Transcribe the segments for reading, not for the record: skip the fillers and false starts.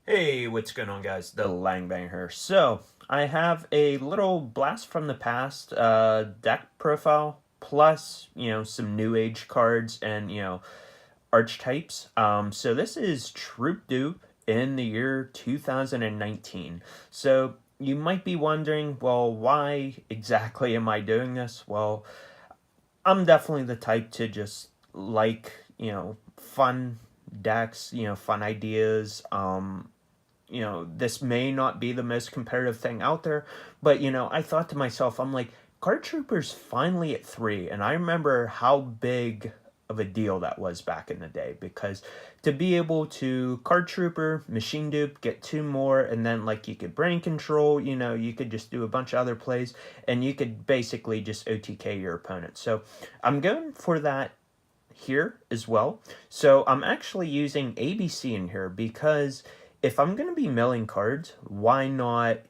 Hey, what's going on, guys? The Langbang here. So, I have a little blast from the past deck profile, plus, some new age cards and, archetypes. So this is Troop Dupe in the year 2019. So, you might be wondering, well, why exactly am I doing this? Well, I'm definitely the type to just like, fun decks, fun ideas. This may not be the most competitive thing out there, but I thought to myself, I'm like, Card Troopers finally at 3, and I remember how big of a deal that was back in the day, because to be able to Card Trooper, Machine Dupe, get two more, and then like you could Brain Control, you could just do a bunch of other plays, and you could basically just OTK your opponent. So I'm going for that here as well. So I'm actually using ABC in here because if I'm going to be milling cards, why not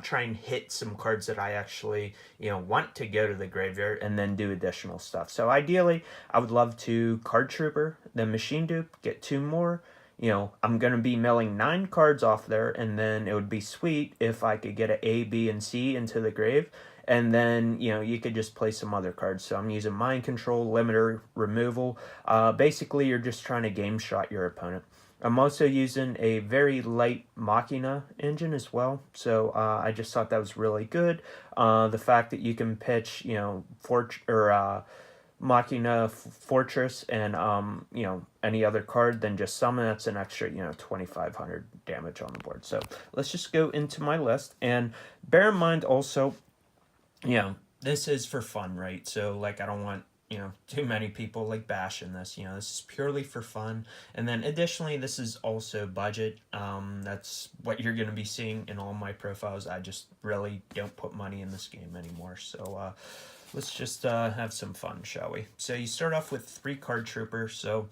try and hit some cards that I actually, want to go to the graveyard and then do additional stuff. So ideally, I would love to Card Trooper, then Machine Dupe, get two more. I'm going to be milling 9 cards off there, and then it would be sweet if I could get an A, B, and C into the grave. And then, you could just play some other cards. So I'm using Mind Control, Limiter, Removal. Basically, you're just trying to game shot your opponent. I'm also using a very light Machina engine as well, so I just thought that was really good. The fact that you can pitch, Machina Fortress and any other card than just summon, that's an extra 2,500 damage on the board. So let's just go into my list, and bear in mind also, this is for fun, right? So like I don't want too many people like bashing this. This is purely for fun. And then additionally, this is also budget. That's what you're going to be seeing in all my profiles. I just really don't put money in this game anymore. So let's just have some fun, shall we? So you start off with 3 Card Trooper. So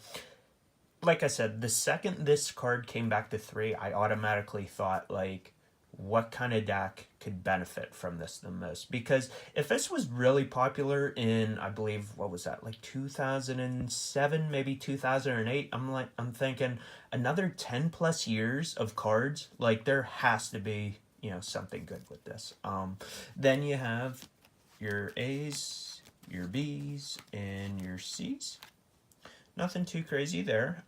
like I said, the second this card came back to 3, I automatically thought, like, what kind of deck could benefit from this the most? Because if this was really popular in, I believe, what was that, like 2007, maybe 2008, I'm thinking another 10 plus years of cards, like there has to be, something good with this. Then you have your A's, your B's, and your C's. Nothing too crazy there.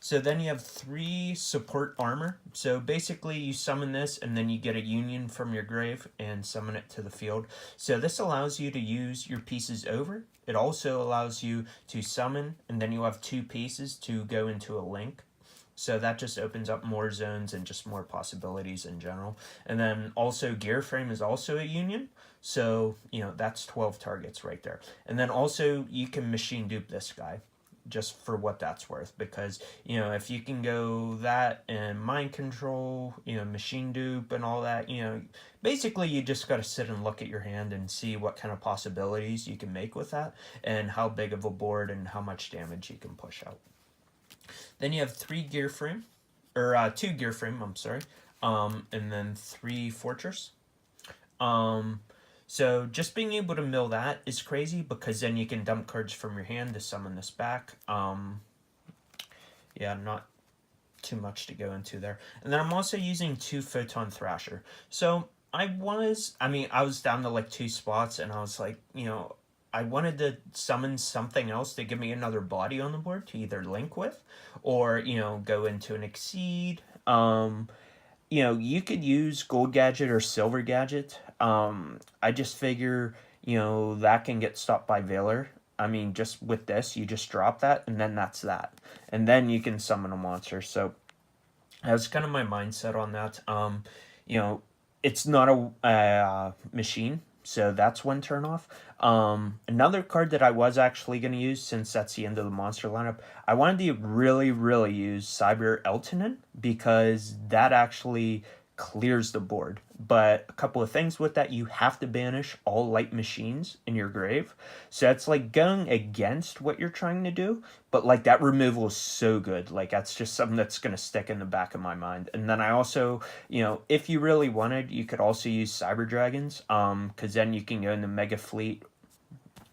So then you have 3 support armor. So basically you summon this and then you get a union from your grave and summon it to the field. So this allows you to use your pieces over. It also allows you to summon, and then you have 2 pieces to go into a link. So that just opens up more zones and just more possibilities in general. And then also Gear Frame is also a union. So, that's 12 targets right there. And then also you can machine dupe this guy, just for what that's worth, because if you can go that and Mind Control, Machine Dupe and all that, basically you just got to sit and look at your hand and see what kind of possibilities you can make with that, and how big of a board and how much damage you can push out. Then you have 3 Gear Frame, or 2 Gear Frame, I'm sorry, and then 3 Fortress. So just being able to mill that is crazy, because then you can dump cards from your hand to summon this back. Yeah, not too much to go into there. And then I'm also using 2 Photon Thrasher. So I was down to like 2 spots, and I was like, I wanted to summon something else to give me another body on the board to either link with, or, go into an Exceed. You could use Gold Gadget or Silver Gadget. I just figure, that can get stopped by Valor. I mean, just with this, you just drop that, and then that's that. And then you can summon a monster. So that's kind of my mindset on that. It's not a machine, so that's one turn off. Another card that I was actually going to use, since that's the end of the monster lineup, I wanted to really, really use Cyber Eltonin, because that actually clears the board. But a couple of things with that: you have to banish all light machines in your grave. So that's like going against what you're trying to do. But like that removal is so good. Like that's just something that's going to stick in the back of my mind. And then I also, if you really wanted, you could also use Cyber Dragons. Because then you can go into Mega Fleet,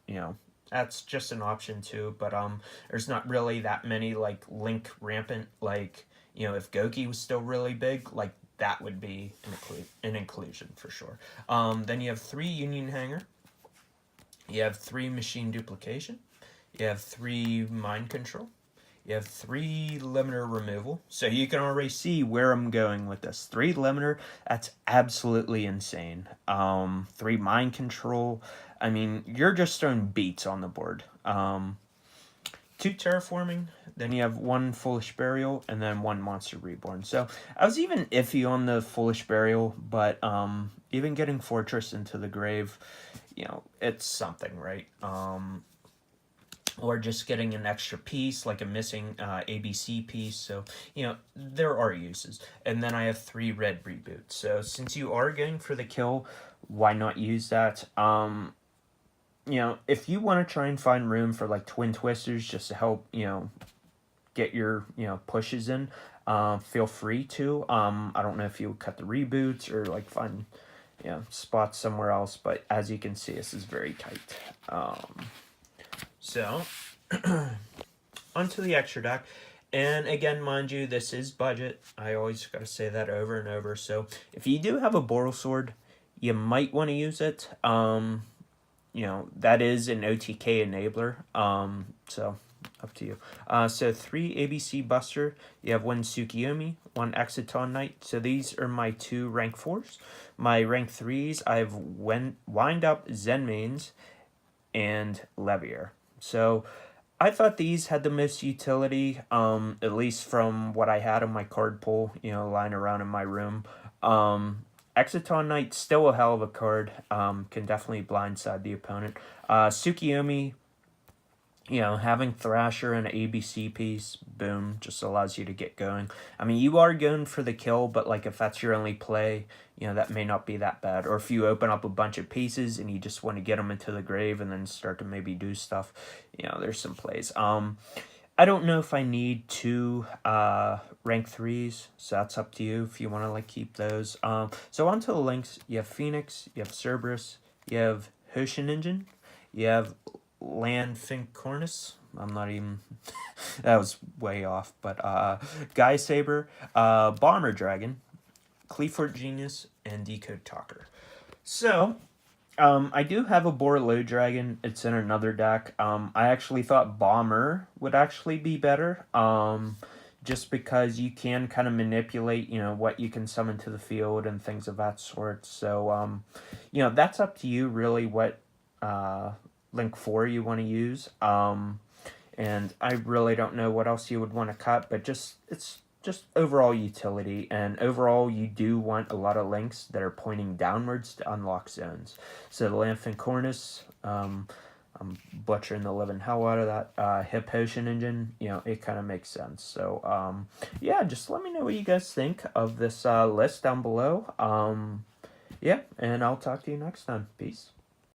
you know, that's just an option too, but there's not really that many like link rampant, like, you know, if Goki was still really big, like that would be an inclusion for sure. Then you have 3 union hanger, you have 3 machine duplication, you have 3 mind control, you have 3 limiter removal. So you can already see where I'm going with this. 3 limiter, that's absolutely insane. 3 mind control. I mean, you're just throwing beats on the board. 2 terraforming, then you have 1 foolish burial, and then 1 monster reborn. So I was even iffy on the foolish burial, but even getting fortress into the grave, you know, it's something, right? Or just getting an extra piece, like a missing ABC piece. So, you know, there are uses. And then I have 3 red reboots. So since you are going for the kill, why not use that? You know, if you want to try and find room for like twin twisters just to help, you know, get your, you know, pushes in, feel free to. I don't know if you would cut the reboots or like find, you know, spots somewhere else, but as you can see, this is very tight. So, onto the extra deck. And again, mind you, this is budget. I always got to say that over and over. So, if you do have a Boral Sword, you might want to use it. You know, that is an OTK enabler. So, up to you. So, 3 ABC Buster. You have 1 Tsukiyomi, 1 Exiton Knight. So, these are my 2 rank 4s. My rank 3s, I have Wind Up Zenmains and Levier. So I thought these had the most utility, at least from what I had on my card pool, you know, lying around in my room. Exiton Knight, still a hell of a card, can definitely blindside the opponent. Tsukiyomi, you know, having Thrasher and an ABC piece, boom, just allows you to get going. I mean, you are going for the kill, but like if that's your only play, you know, that may not be that bad. Or if you open up a bunch of pieces and you just want to get them into the grave and then start to maybe do stuff, you know, there's some plays. I don't know if I need 2 rank 3s, so that's up to you if you want to like keep those. So onto the links, you have Phoenix, you have Cerberus, you have Hoshin Engine, you have Landfincornis. I'm not even that was way off, but Guy Saber, Bomber Dragon, Cleafort Genius, and Decode Talker. So I do have a Borlow Dragon. It's in another deck. I actually thought Bomber would actually be better. Just because you can kind of manipulate, you know, what you can summon to the field and things of that sort. So you know, that's up to you really what Link 4 you want to use. And I really don't know what else you would want to cut, but it's just overall utility, and overall you do want a lot of links that are pointing downwards to unlock zones. So the Landfincornis, I'm butchering the living hell out of that. Hip Potion Engine, you know, it kind of makes sense. So yeah, just let me know what you guys think of this list down below. Yeah, and I'll talk to you next time. Peace.